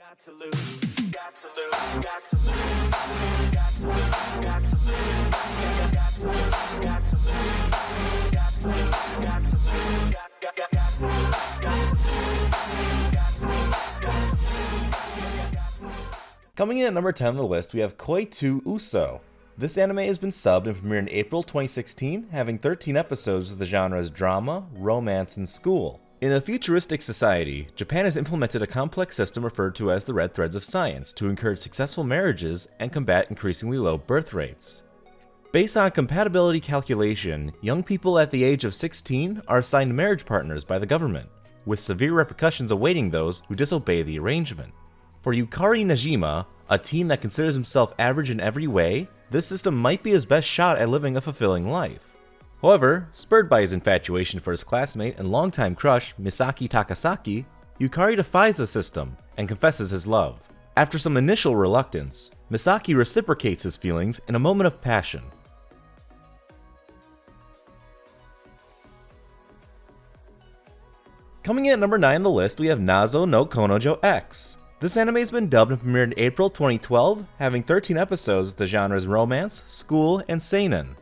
Got to lose, got to lose, got to lose, got to lose, got to lose, got to lose, got to lose, got to lose, got to lose, got to lose, got to lose. Coming in at number 10 on the list, we have KOITO Uso. This anime has been subbed and premiered in April 2016, having 13 episodes with the genres drama, romance, and school. In a futuristic society, Japan has implemented a complex system referred to as the Red Threads of Science to encourage successful marriages and combat increasingly low birth rates. Based on a compatibility calculation, young people at the age of 16 are assigned marriage partners by the government, with severe repercussions awaiting those who disobey the arrangement. For Yukari Najima, a teen that considers himself average in every way, this system might be his best shot at living a fulfilling life. However, spurred by his infatuation for his classmate and longtime crush, Misaki Takasaki, Yukari defies the system and confesses his love. After some initial reluctance, Misaki reciprocates his feelings in a moment of passion. Coming in at number 9 on the list, we have Nazo no Konojo X. This anime has been dubbed and premiered in April 2012, having 13 episodes with the genres romance, school, and seinen.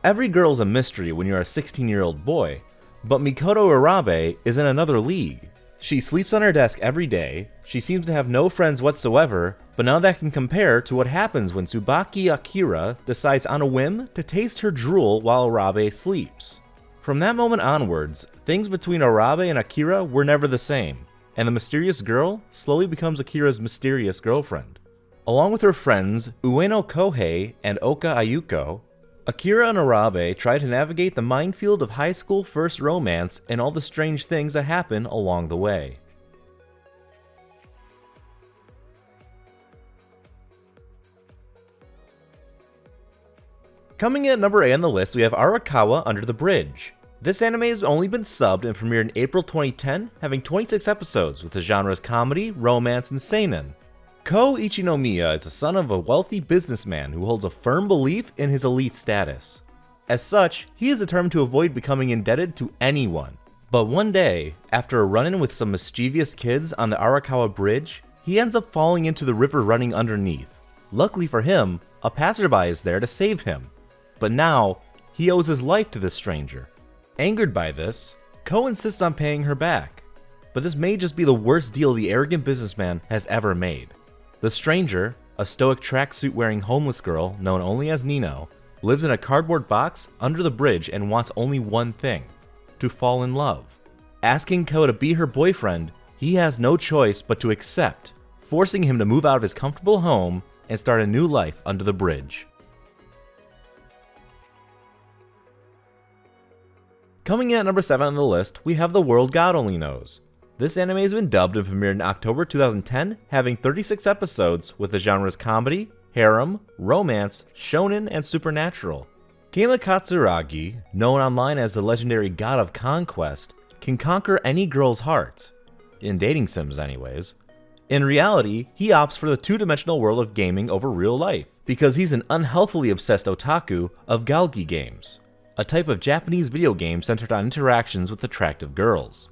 Every girl's a mystery when you're a 16-year-old boy, but Mikoto Urabe is in another league. She sleeps on her desk every day, she seems to have no friends whatsoever, but now that can compare to what happens when Tsubaki Akira decides on a whim to taste her drool while Urabe sleeps. From that moment onwards, things between Urabe and Akira were never the same, and the mysterious girl slowly becomes Akira's mysterious girlfriend. Along with her friends Ueno Kohei and Oka Ayuko, Akira and Urabe try to navigate the minefield of high school first romance and all the strange things that happen along the way. Coming in at number 8 on the list, we have Arakawa Under the Bridge. This anime has only been subbed and premiered in April 2010, having 26 episodes with the genres comedy, romance, and seinen. Ko Ichinomiya is the son of a wealthy businessman who holds a firm belief in his elite status. As such, he is determined to avoid becoming indebted to anyone. But one day, after a run-in with some mischievous kids on the Arakawa Bridge, he ends up falling into the river running underneath. Luckily for him, a passerby is there to save him. But now, he owes his life to this stranger. Angered by this, Ko insists on paying her back. But this may just be the worst deal the arrogant businessman has ever made. The stranger, a stoic tracksuit wearing homeless girl known only as Nino, lives in a cardboard box under the bridge and wants only one thing: to fall in love. Asking Ko to be her boyfriend, he has no choice but to accept, forcing him to move out of his comfortable home and start a new life under the bridge. Coming in at number 7 on the list, we have The World God Only Knows. This anime has been dubbed and premiered in October 2010, having 36 episodes with the genres comedy, harem, romance, shonen, and supernatural. Keima Katsuragi, known online as the legendary god of conquest, can conquer any girl's heart. In dating sims anyways. In reality, he opts for the two-dimensional world of gaming over real life, because he's an unhealthily obsessed otaku of galgi games, a type of Japanese video game centered on interactions with attractive girls.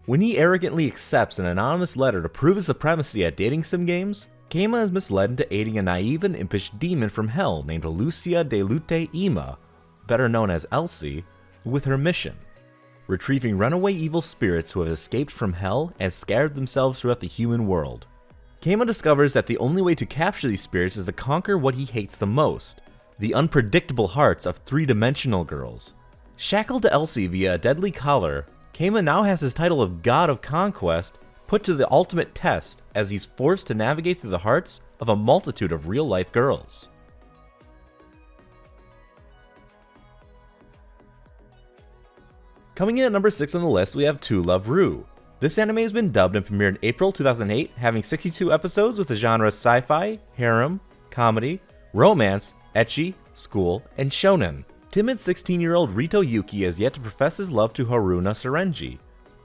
When he arrogantly accepts an anonymous letter to prove his supremacy at dating sim games, Keima is misled into aiding a naive and impish demon from hell named Lucia de Lute Ima, better known as Elsie, with her mission: retrieving runaway evil spirits who have escaped from hell and scattered themselves throughout the human world. Keima discovers that the only way to capture these spirits is to conquer what he hates the most: the unpredictable hearts of three-dimensional girls. Shackled to Elsie via a deadly collar, Keima now has his title of God of Conquest put to the ultimate test as he's forced to navigate through the hearts of a multitude of real-life girls. Coming in at number 6 on the list, we have To Love Ru. This anime has been dubbed and premiered in April 2008, having 62 episodes with the genres sci-fi, harem, comedy, romance, ecchi, school, and shonen. Timid 16-year-old Rito Yuki has yet to profess his love to Haruna Sarenji,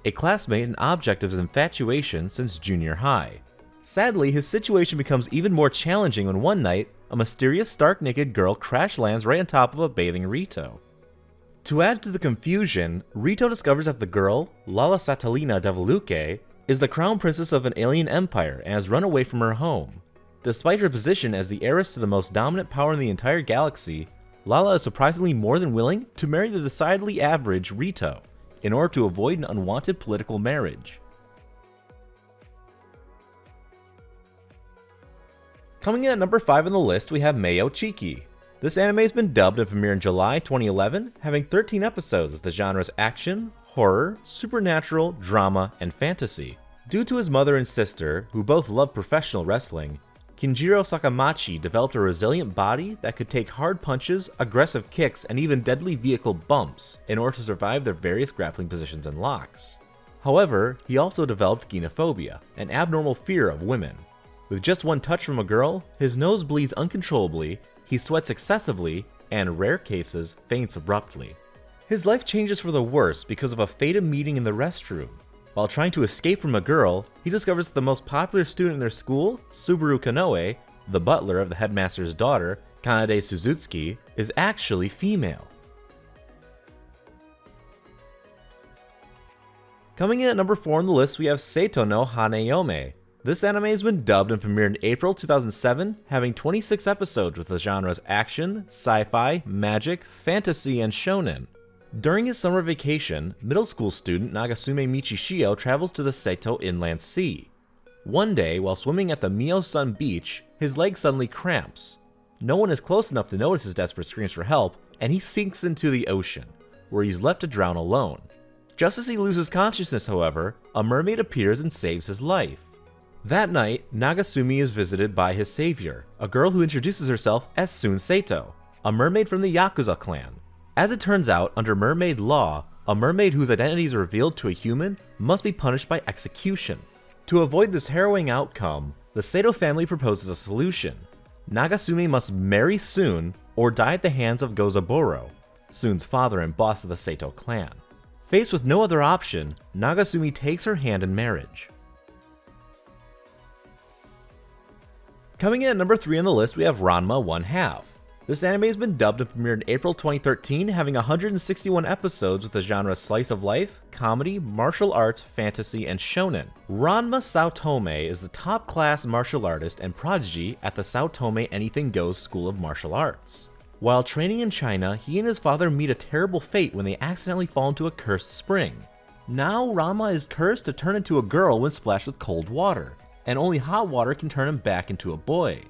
a classmate and object of his infatuation since junior high. Sadly, his situation becomes even more challenging when one night, a mysterious stark-naked girl crash lands right on top of a bathing Rito. To add to the confusion, Rito discovers that the girl, Lala Satalina Devaluke, is the crown princess of an alien empire and has run away from her home. Despite her position as the heiress to the most dominant power in the entire galaxy, Lala is surprisingly more than willing to marry the decidedly average Rito in order to avoid an unwanted political marriage. Coming in at number 5 on the list, we have Mayo Chiki. This anime has been dubbed and premiered in July 2011, having 13 episodes with the genres action, horror, supernatural, drama, and fantasy. Due to his mother and sister, who both love professional wrestling, Kinjiro Sakamachi developed a resilient body that could take hard punches, aggressive kicks, and even deadly vehicle bumps in order to survive their various grappling positions and locks. However, he also developed gynophobia, an abnormal fear of women. With just one touch from a girl, his nose bleeds uncontrollably, he sweats excessively, and in rare cases, faints abruptly. His life changes for the worse because of a fated meeting in the restroom. While trying to escape from a girl, he discovers that the most popular student in their school, Subaru Kanoe, the butler of the headmaster's daughter, Kanade Suzutsuki, is actually female. Coming in at number 4 on the list, we have Seto no Hanayome. This anime has been dubbed and premiered in April 2007, having 26 episodes with the genres action, sci-fi, magic, fantasy, and shonen. During his summer vacation, middle school student Nagasume Michishio travels to the Seto Inland Sea. One day, while swimming at the Mio-sun beach, his leg suddenly cramps. No one is close enough to notice his desperate screams for help, and he sinks into the ocean, where he's left to drown alone. Just as he loses consciousness, however, a mermaid appears and saves his life. That night, Nagasumi is visited by his savior, a girl who introduces herself as Sun Seto, a mermaid from the Yakuza clan. As it turns out, under mermaid law, a mermaid whose identity is revealed to a human must be punished by execution. To avoid this harrowing outcome, the Seto family proposes a solution. Nagasumi must marry Sun or die at the hands of Gozaburo, Sun's father and boss of the Seto clan. Faced with no other option, Nagasumi takes her hand in marriage. Coming in at number 3 on the list, we have Ranma 1/2. This anime has been dubbed and premiered in April 2013, having 161 episodes with the genres slice of life, comedy, martial arts, fantasy, and shonen. Ranma Saotome is the top-class martial artist and prodigy at the Saotome Anything Goes School of Martial Arts. While training in China, he and his father meet a terrible fate when they accidentally fall into a cursed spring. Now Ranma is cursed to turn into a girl when splashed with cold water, and only hot water can turn him back into a boy.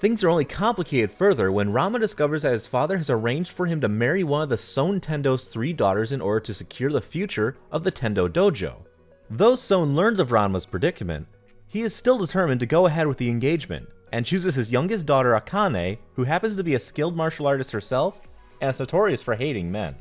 Things are only complicated further when Ranma discovers that his father has arranged for him to marry one of the Son Tendo's 3 daughters in order to secure the future of the Tendo Dojo. Though Son learns of Ranma's predicament, he is still determined to go ahead with the engagement, and chooses his youngest daughter Akane, who happens to be a skilled martial artist herself, and is notorious for hating men.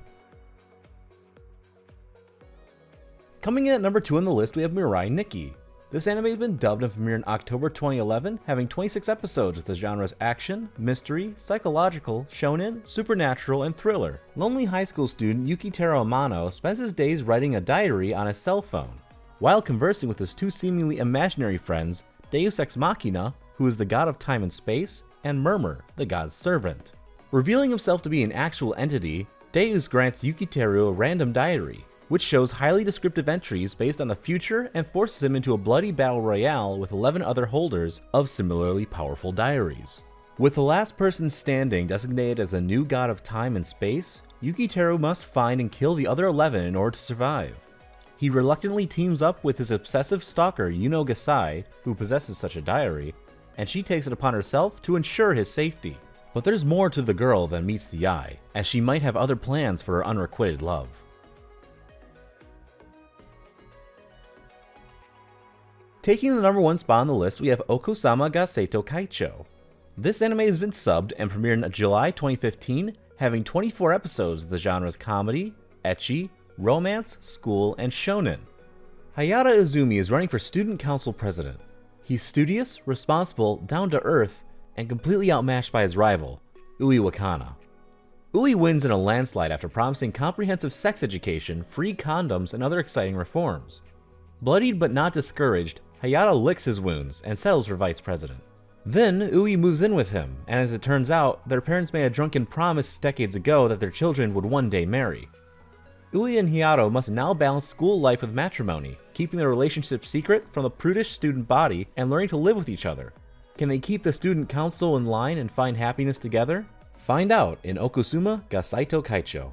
Coming in at number 2 on the list, we have Mirai Nikki. This anime has been dubbed and premiered in October 2011, having 26 episodes with the genres action, mystery, psychological, shonen, supernatural, and thriller. Lonely high school student Yukitaro Amano spends his days writing a diary on his cell phone, while conversing with his 2 seemingly imaginary friends, Deus Ex Machina, who is the god of time and space, and Murmur, the god's servant. Revealing himself to be an actual entity, Deus grants Yukitaro a random diary, which shows highly descriptive entries based on the future and forces him into a bloody battle royale with 11 other holders of similarly powerful diaries. With the last person standing designated as the new god of time and space, Yukitaro must find and kill the other 11 in order to survive. He reluctantly teams up with his obsessive stalker Yuno Gasai, who possesses such a diary, and she takes it upon herself to ensure his safety. But there's more to the girl than meets the eye, as she might have other plans for her unrequited love. Taking the number 1 spot on the list, we have OKUSAMA ga SEITOKACHOU. This anime has been subbed and premiered in July 2015, having 24 episodes of the genres comedy, ecchi, romance, school, and shonen. Hayata Izumi is running for student council president. He's studious, responsible, down to earth, and completely outmatched by his rival, Ui Wakana. Ui wins in a landslide after promising comprehensive sex education, free condoms, and other exciting reforms. Bloodied but not discouraged, Hayata licks his wounds and settles for vice president. Then, Ui moves in with him, and as it turns out, their parents made a drunken promise decades ago that their children would one day marry. Ui and Hayato must now balance school life with matrimony, keeping their relationship secret from the prudish student body and learning to live with each other? Can they keep the student council in line and find happiness together? Find out in OKUSAMA ga SEITOKACHOU.